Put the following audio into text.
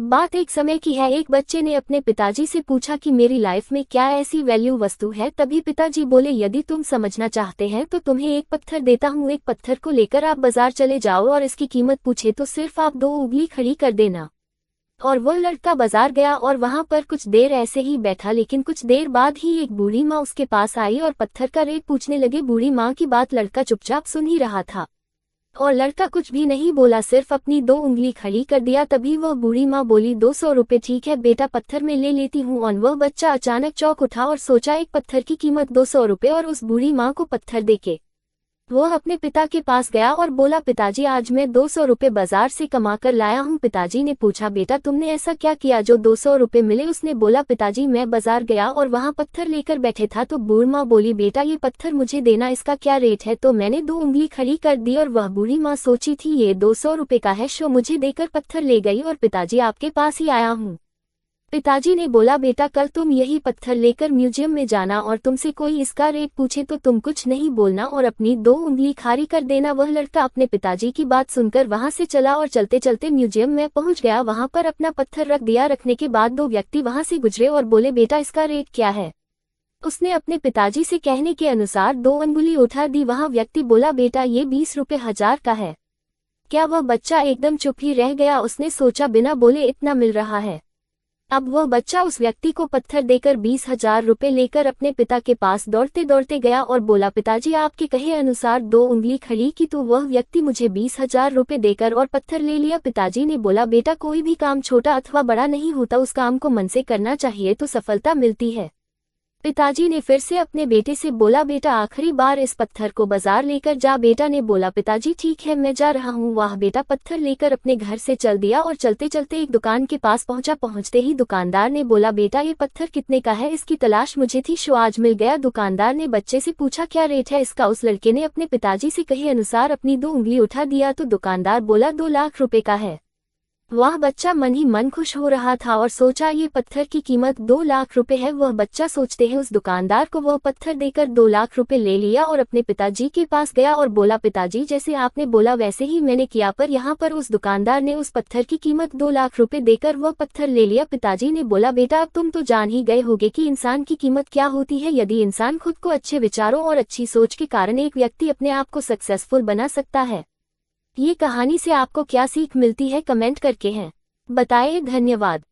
बात एक समय की है। एक बच्चे ने अपने पिताजी से पूछा कि मेरी लाइफ में क्या ऐसी वैल्यू वस्तु है। तभी पिताजी बोले, यदि तुम समझना चाहते हैं तो तुम्हें एक पत्थर देता हूँ। एक पत्थर को लेकर आप बाजार चले जाओ और इसकी कीमत पूछे तो सिर्फ आप 2 उंगली खड़ी कर देना। और वह लड़का बाजार गया और वहां पर कुछ देर ऐसे ही बैठा, लेकिन कुछ देर बाद ही एक बूढ़ी माँ उसके पास आई और पत्थर का रेट पूछने लगे। बूढ़ी माँ की बात लड़का चुपचाप सुन ही रहा था और लड़का कुछ भी नहीं बोला, सिर्फ अपनी 2 उंगली खड़ी कर दिया। तभी वह बूढ़ी माँ बोली, 200 रुपये ठीक है बेटा, पत्थर में ले लेती हूँ। और वह बच्चा अचानक चौंक उठा और सोचा एक पत्थर की कीमत 200 रुपये और उस बूढ़ी माँ को पत्थर देके वह अपने पिता के पास गया और बोला, पिताजी आज मैं 200 रुपये बाजार से कमा कर लाया हूँ। पिताजी ने पूछा, बेटा तुमने ऐसा क्या किया जो 200 रुपये मिले। उसने बोला, पिताजी मैं बाजार गया और वहाँ पत्थर लेकर बैठे था तो बूढ़ी माँ बोली, बेटा ये पत्थर मुझे देना, इसका क्या रेट है। तो मैंने 2 उंगली खड़ी कर दी और वह बूढ़ी माँ सोची थी ये 200 रुपये का है, शो मुझे देकर पत्थर ले गई और पिताजी आपके पास ही आया हूँ। पिताजी ने बोला, बेटा कल तुम यही पत्थर लेकर म्यूजियम में जाना और तुमसे कोई इसका रेट पूछे तो तुम कुछ नहीं बोलना और अपनी 2 उंगली खाली कर देना। वह लड़का अपने पिताजी की बात सुनकर वहां से चला और चलते चलते म्यूजियम में पहुंच गया। वहां पर अपना पत्थर रख दिया। रखने के बाद 2 व्यक्ति वहां से गुजरे और बोले, बेटा इसका रेट क्या है। उसने अपने पिताजी से कहने के अनुसार 2 अंगुली उठा दी। वहां व्यक्ति बोला, बेटा ये 20 रुपये 1000 का है। क्या वह बच्चा एकदम चुप ही रह गया। उसने सोचा बिना बोले इतना मिल रहा है। अब वह बच्चा उस व्यक्ति को पत्थर देकर 20,000 रुपये लेकर अपने पिता के पास दौड़ते दौड़ते गया और बोला, पिताजी आपके कहे अनुसार 2 उंगली खड़ी की तो वह व्यक्ति मुझे 20,000 रुपये देकर और पत्थर ले लिया। पिताजी ने बोला, बेटा कोई भी काम छोटा अथवा बड़ा नहीं होता, उस काम को मन से करना चाहिए तो सफलता मिलती है। पिताजी ने फिर से अपने बेटे से बोला, बेटा आखिरी बार इस पत्थर को बाजार लेकर जा। बेटा ने बोला, पिताजी ठीक है मैं जा रहा हूँ। वह बेटा पत्थर लेकर अपने घर से चल दिया और चलते चलते एक दुकान के पास पहुंचा। पहुंचते ही दुकानदार ने बोला, बेटा ये पत्थर कितने का है, इसकी तलाश मुझे थी, शो आज मिल गया। दुकानदार ने बच्चे से पूछा, क्या रेट है इसका। उस लड़के ने अपने पिताजी से कहे अनुसार अपनी 2 उंगली उठा दिया तो दुकानदार बोला, 2 लाख रुपए का है। वह बच्चा मन ही मन खुश हो रहा था और सोचा ये पत्थर की कीमत 2 लाख रुपए है। वह बच्चा सोचते हैं उस दुकानदार को वह पत्थर देकर 2 लाख रुपए ले लिया और अपने पिताजी के पास गया और बोला, पिताजी जैसे आपने बोला वैसे ही मैंने किया। पर यहाँ पर उस दुकानदार ने उस पत्थर की कीमत 2 लाख रुपए देकर वह पत्थर ले लिया। पिताजी ने बोला, बेटा अब तुम तो जान ही गए होगे कि इंसान की कीमत क्या होती है। यदि इंसान खुद को अच्छे विचारों और अच्छी सोच के कारण एक व्यक्ति अपने आप को सक्सेसफुल बना सकता है। ये कहानी से आपको क्या सीख मिलती है कमेंट करके हैं बताएं। धन्यवाद।